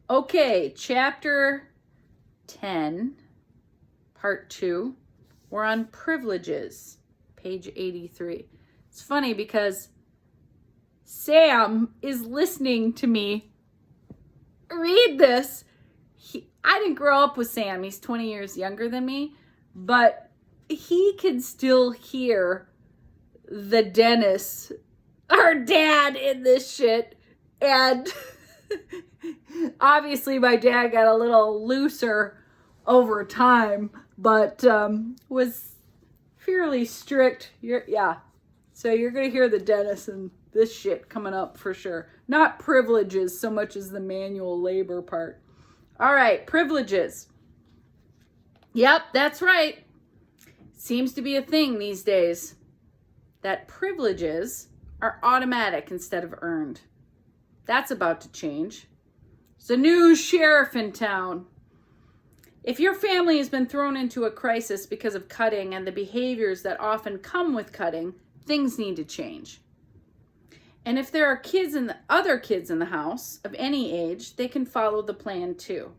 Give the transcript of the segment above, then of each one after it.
Okay, chapter 10, part 2. We're on privileges, page 83. It's funny because Sam is listening to me read this. I didn't grow up with Sam. He's 20 years younger than me, but he can still hear the Dennis, our dad, in this shit. And obviously my dad got a little looser over time, but was fairly strict. So you're going to hear the Dennis and this shit coming up for sure. Not privileges so much as the manual labor part. All right, privileges. Yep, that's right. Seems to be a thing these days that privileges are automatic instead of earned. That's about to change. There's a new sheriff in town. If your family has been thrown into a crisis because of cutting and the behaviors that often come with cutting, things need to change. And if there are other kids in the house of any age, they can follow the plan too.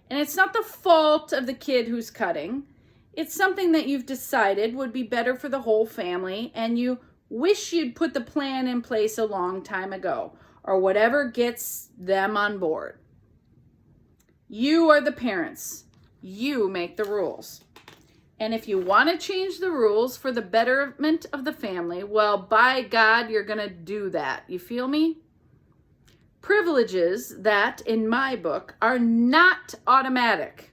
And it's not the fault of the kid who's cutting. It's something that you've decided would be better for the whole family, and you wish you'd put the plan in place a long time ago, or whatever gets them on board. You are the parents. You make the rules. And if you want to change the rules for the betterment of the family, well, by God, you're going to do that. You feel me? Privileges that, in my book, are not automatic.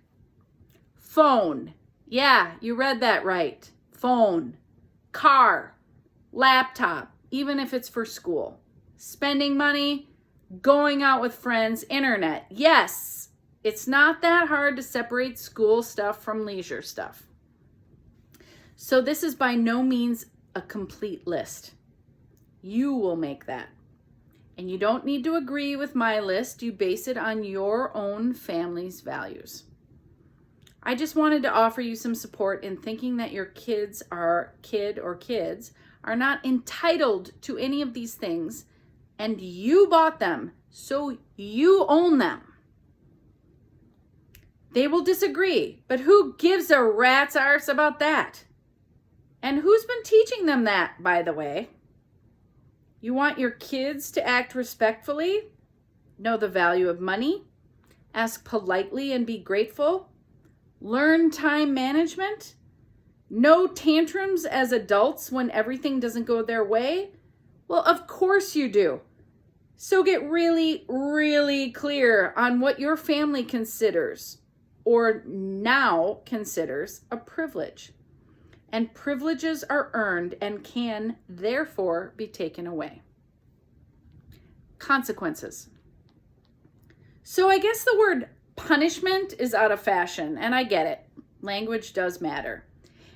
Phone. Yeah, you read that right. Phone. Car. Laptop, even if it's for school. Spending money. Going out with friends. Internet. Yes, it's not that hard to separate school stuff from leisure stuff. So this is by no means a complete list. You will make that. And you don't need to agree with my list. You base it on your own family's values. I just wanted to offer you some support in thinking that your kids are not entitled to any of these things, and you bought them, so you own them. They will disagree, but who gives a rat's arse about that? And who's been teaching them that, by the way? You want your kids to act respectfully, know the value of money, ask politely and be grateful, learn time management, no tantrums as adults when everything doesn't go their way? Well, of course you do. So get really, really clear on what your family considers, or now considers, a privilege. And privileges are earned and can, therefore, be taken away. Consequences. So I guess the word punishment is out of fashion, and I get it. Language does matter.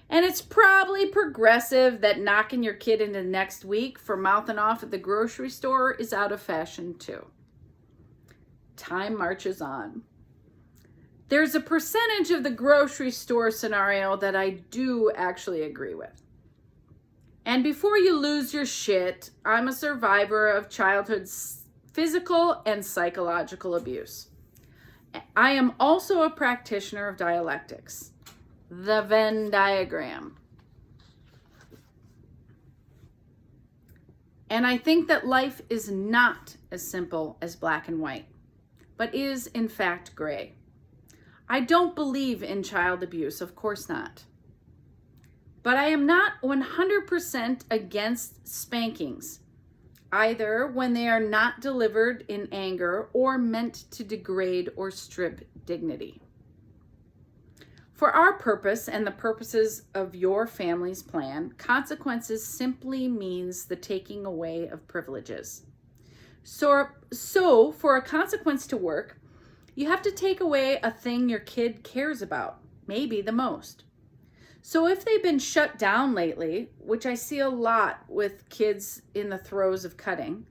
And it's probably progressive that knocking your kid into next week for mouthing off at the grocery store is out of fashion too. Time marches on. There's a percentage of the grocery store scenario that I do actually agree with. And before you lose your shit, I'm a survivor of childhood's physical and psychological abuse. I am also a practitioner of dialectics, the Venn diagram. And I think that life is not as simple as black and white, but is in fact gray. I don't believe in child abuse, of course not. But I am not 100% against spankings, either when they are not delivered in anger or meant to degrade or strip dignity. For our purpose and the purposes of your family's plan, consequences simply means the taking away of privileges. So for a consequence to work, you have to take away a thing your kid cares about, maybe the most. So if they've been shut down lately, which I see a lot with kids in the throes of cutting,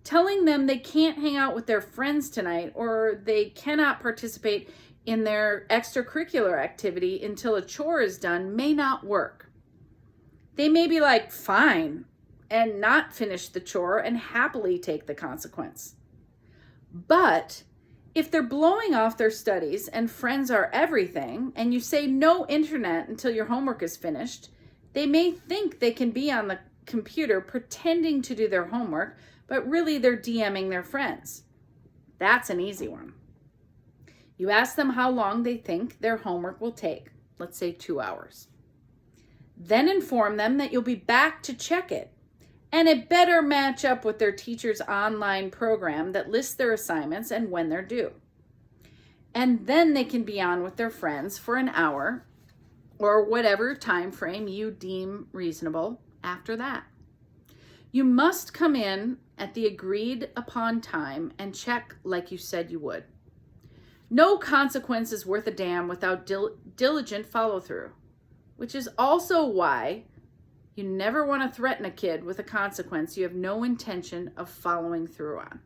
telling them they can't hang out with their friends tonight or they cannot participate in their extracurricular activity until a chore is done may not work. They may be like, fine, and not finish the chore and happily take the consequence. But If they're blowing off their studies and friends are everything, and you say no internet until your homework is finished, they may think they can be on the computer pretending to do their homework, but really they're DMing their friends. That's an easy one. You ask them how long they think their homework will take, let's say 2 hours. Then inform them that you'll be back to check it, and it better match up with their teacher's online program that lists their assignments and when they're due. And then they can be on with their friends for an hour or whatever time frame you deem reasonable after that. You must come in at the agreed upon time and check like you said you would. No consequence is worth a damn without diligent follow-through, which is also why you never want to threaten a kid with a consequence you have no intention of following through on.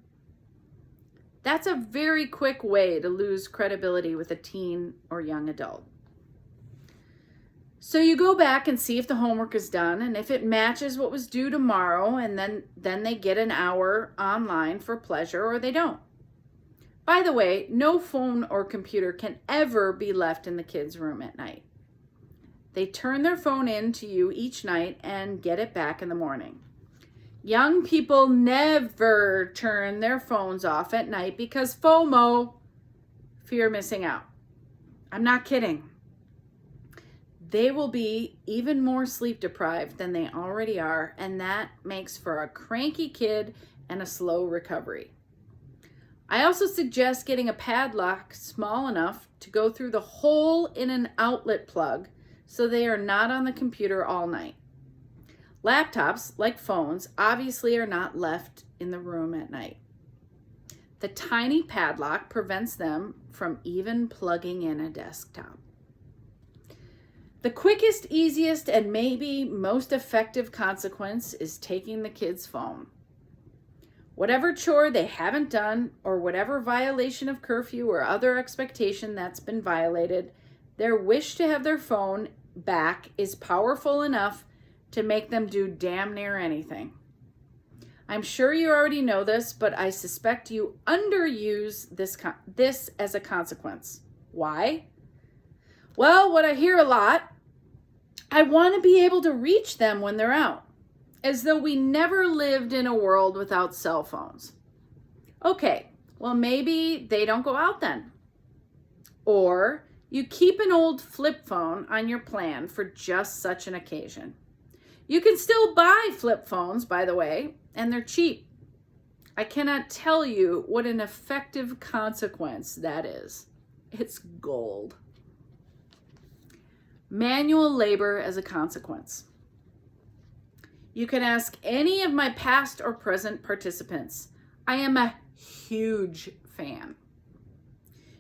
That's a very quick way to lose credibility with a teen or young adult. So you go back and see if the homework is done, and if it matches what was due tomorrow, and then they get an hour online for pleasure, or they don't. By the way, no phone or computer can ever be left in the kids' room at night. They turn their phone in to you each night and get it back in the morning. Young people never turn their phones off at night because FOMO, fear of missing out. I'm not kidding. They will be even more sleep deprived than they already are, and that makes for a cranky kid and a slow recovery. I also suggest getting a padlock small enough to go through the hole in an outlet plug so they are not on the computer all night. Laptops, like phones, obviously are not left in the room at night. The tiny padlock prevents them from even plugging in a desktop. The quickest, easiest, and maybe most effective consequence is taking the kid's phone. Whatever chore they haven't done, or whatever violation of curfew or other expectation that's been violated, their wish to have their phone back is powerful enough to make them do damn near anything. I'm sure you already know this, but I suspect you underuse this as a consequence. Why? Well, what I hear a lot, I want to be able to reach them when they're out, as though we never lived in a world without cell phones. Okay, well, maybe they don't go out then. Or you keep an old flip phone on your plan for just such an occasion. You can still buy flip phones, by the way, and they're cheap. I cannot tell you what an effective consequence that is. It's gold. Manual labor as a consequence. You can ask any of my past or present participants. I am a huge fan.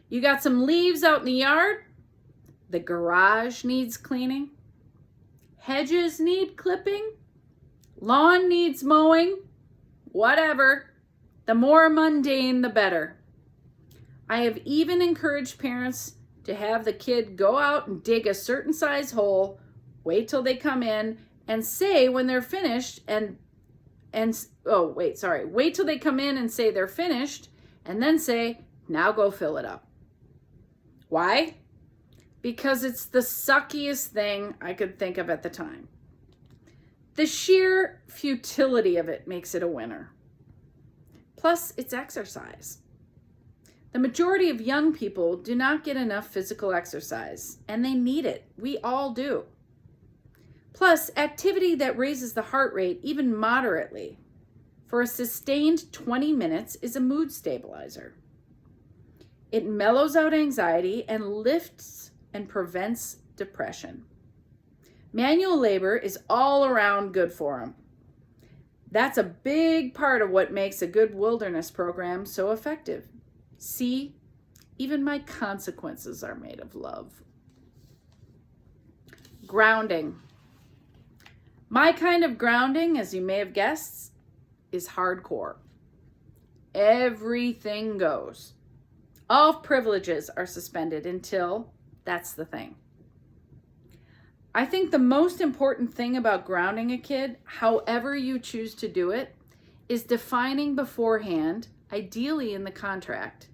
You got some leaves out in the yard? The garage needs cleaning. Hedges need clipping. Lawn needs mowing. Whatever. The more mundane, the better. I have even encouraged parents to have the kid go out and dig a certain size hole, wait till they come in, and say when they're finished, wait till they come in and say they're finished, and then say, now go fill it up. Why? Because it's the suckiest thing I could think of at the time. The sheer futility of it makes it a winner. Plus, it's exercise. The majority of young people do not get enough physical exercise, and they need it. We all do. Plus, activity that raises the heart rate even moderately for a sustained 20 minutes is a mood stabilizer. It mellows out anxiety and lifts and prevents depression. Manual labor is all around good for them. That's a big part of what makes a good wilderness program so effective. See, even my consequences are made of love. Grounding. My kind of grounding, as you may have guessed, is hardcore. Everything goes. All privileges are suspended until that's the thing. I think the most important thing about grounding a kid, however you choose to do it, is defining beforehand, ideally in the contract,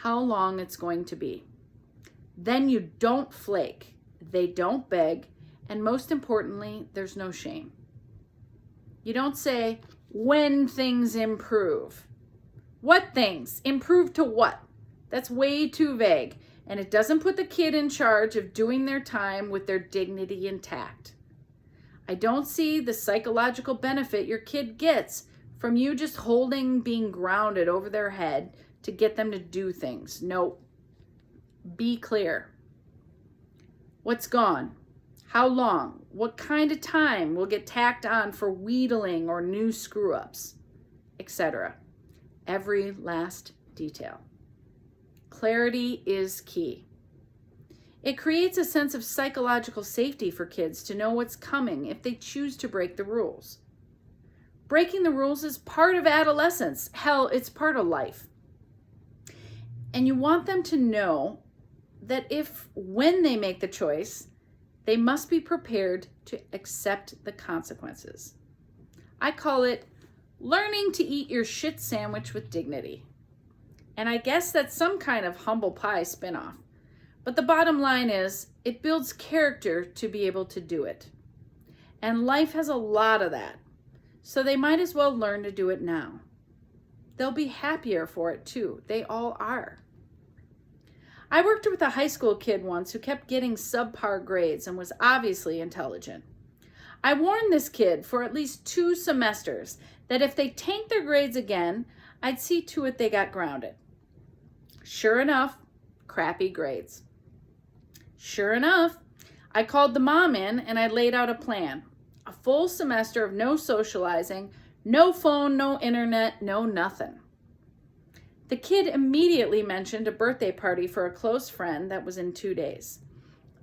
how long it's going to be. Then you don't flake, they don't beg, and most importantly, there's no shame. You don't say, when things improve. What things? Improve to what? That's way too vague, and it doesn't put the kid in charge of doing their time with their dignity intact. I don't see the psychological benefit your kid gets from you just holding being grounded over their head to get them to do things. No. Be clear. What's gone? How long? What kind of time will get tacked on for wheedling or new screw-ups, etc. Every last detail. Clarity is key. It creates a sense of psychological safety for kids to know what's coming if they choose to break the rules. Breaking the rules is part of adolescence. Hell, it's part of life. And you want them to know that when they make the choice, they must be prepared to accept the consequences. I call it learning to eat your shit sandwich with dignity. And I guess that's some kind of humble pie spinoff. But the bottom line is, it builds character to be able to do it. And life has a lot of that. So they might as well learn to do it now. They'll be happier for it too. They all are. I worked with a high school kid once who kept getting subpar grades and was obviously intelligent. I warned this kid for at least 2 semesters that if they tanked their grades again, I'd see to it they got grounded. Sure enough, crappy grades. Sure enough, I called the mom in and I laid out a plan. A full semester of no socializing, no phone, no internet, no nothing. The kid immediately mentioned a birthday party for a close friend that was in 2 days.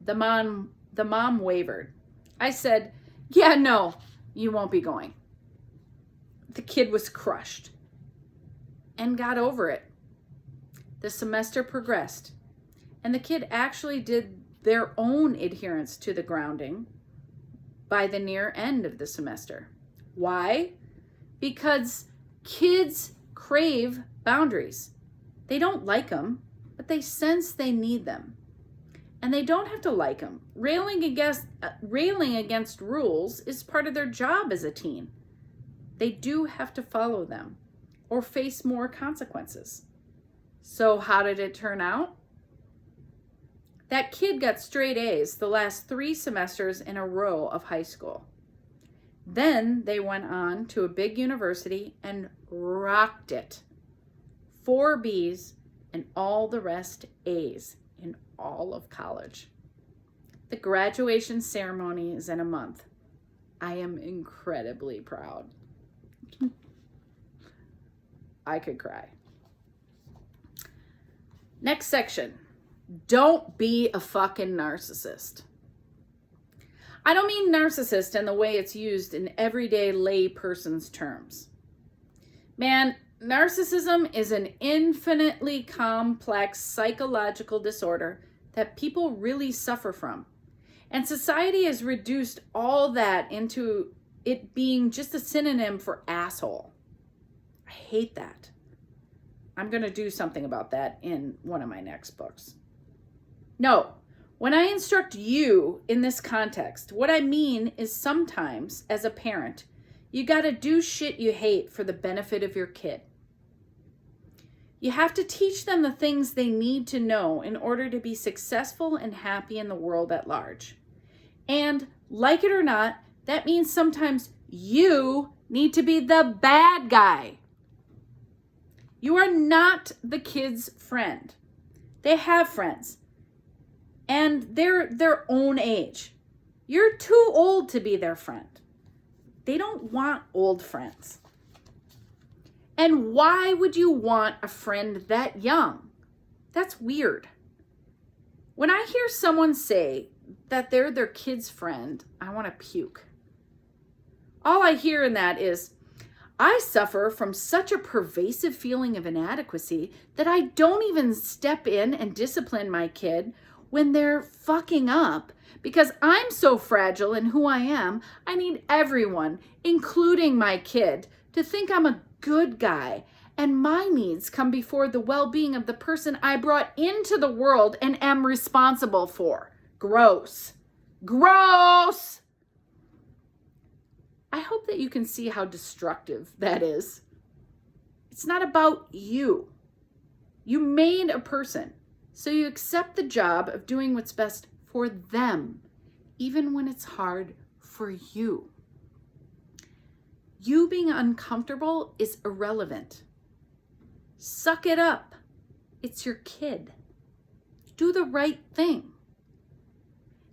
The mom wavered. I said, "Yeah, no, you won't be going." The kid was crushed and got over it. The semester progressed, and the kid actually did their own adherence to the grounding by the near end of the semester. Why? Because kids crave boundaries. They don't like them, but they sense they need them. And they don't have to like them. Railing against rules is part of their job as a teen. They do have to follow them or face more consequences. So how did it turn out? That kid got straight A's the last 3 semesters in a row of high school. Then they went on to a big university and rocked it. 4 B's and all the rest A's in all of college. The graduation ceremony is in a month. I am incredibly proud. I could cry. Next section. Don't be a fucking narcissist. I don't mean narcissist in the way it's used in everyday lay person's terms. Man, narcissism is an infinitely complex psychological disorder that people really suffer from. And society has reduced all that into it being just a synonym for asshole. I hate that. I'm going to do something about that in one of my next books. No, when I instruct you in this context, what I mean is sometimes, as a parent, you got to do shit you hate for the benefit of your kid. You have to teach them the things they need to know in order to be successful and happy in the world at large. And, like it or not, that means sometimes you need to be the bad guy. You are not the kid's friend. They have friends. And they're their own age. You're too old to be their friend. They don't want old friends. And why would you want a friend that young? That's weird. When I hear someone say that they're their kid's friend, I want to puke. All I hear in that is, I suffer from such a pervasive feeling of inadequacy that I don't even step in and discipline my kid when they're fucking up. Because I'm so fragile in who I am, I need everyone, including my kid, to think I'm a good guy And my needs come before the well-being of the person I brought into the world and am responsible for. Gross. Gross! I hope that you can see how destructive that is. It's not about you. You made a person, so you accept the job of doing what's best for them, even when it's hard for you. You being uncomfortable is irrelevant. Suck it up. It's your kid. Do the right thing.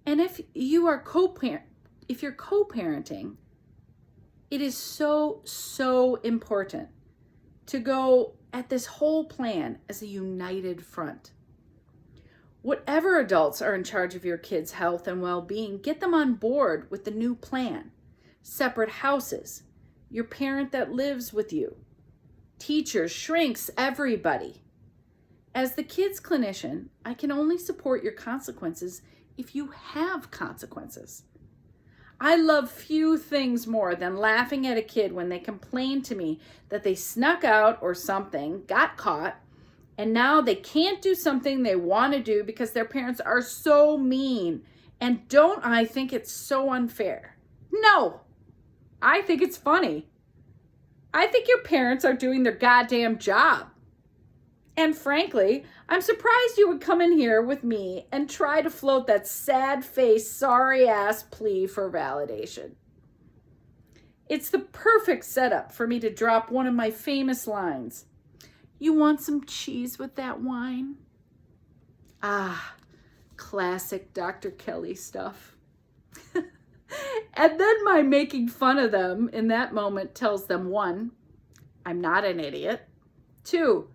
And if you're co-parenting, it is so important to go at this whole plan as a united front. Whatever adults are in charge of your kids' health and well-being, get them on board with the new plan. Separate houses, your parent that lives with you, teachers, shrinks, everybody. As the kid's clinician, I can only support your consequences if you have consequences. I love few things more than laughing at a kid when they complain to me that they snuck out or something, got caught, and now they can't do something they want to do because their parents are so mean. And don't I think it's so unfair? No, I think it's funny. I think your parents are doing their goddamn job. And frankly, I'm surprised you would come in here with me and try to float that sad-faced, sorry-ass plea for validation. It's the perfect setup for me to drop one of my famous lines. You want some cheese with that wine? Ah, classic Dr. Kelly stuff. And then my making fun of them in that moment tells them, 1, I'm not an idiot. 2,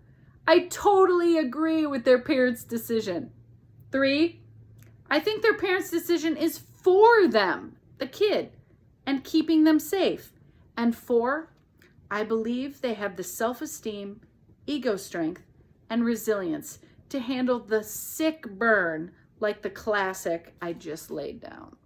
I totally agree with their parents' decision. 3, I think their parents' decision is for them, the kid, and keeping them safe. And 4, I believe they have the self-esteem, ego strength, and resilience to handle the sick burn like the classic I just laid down.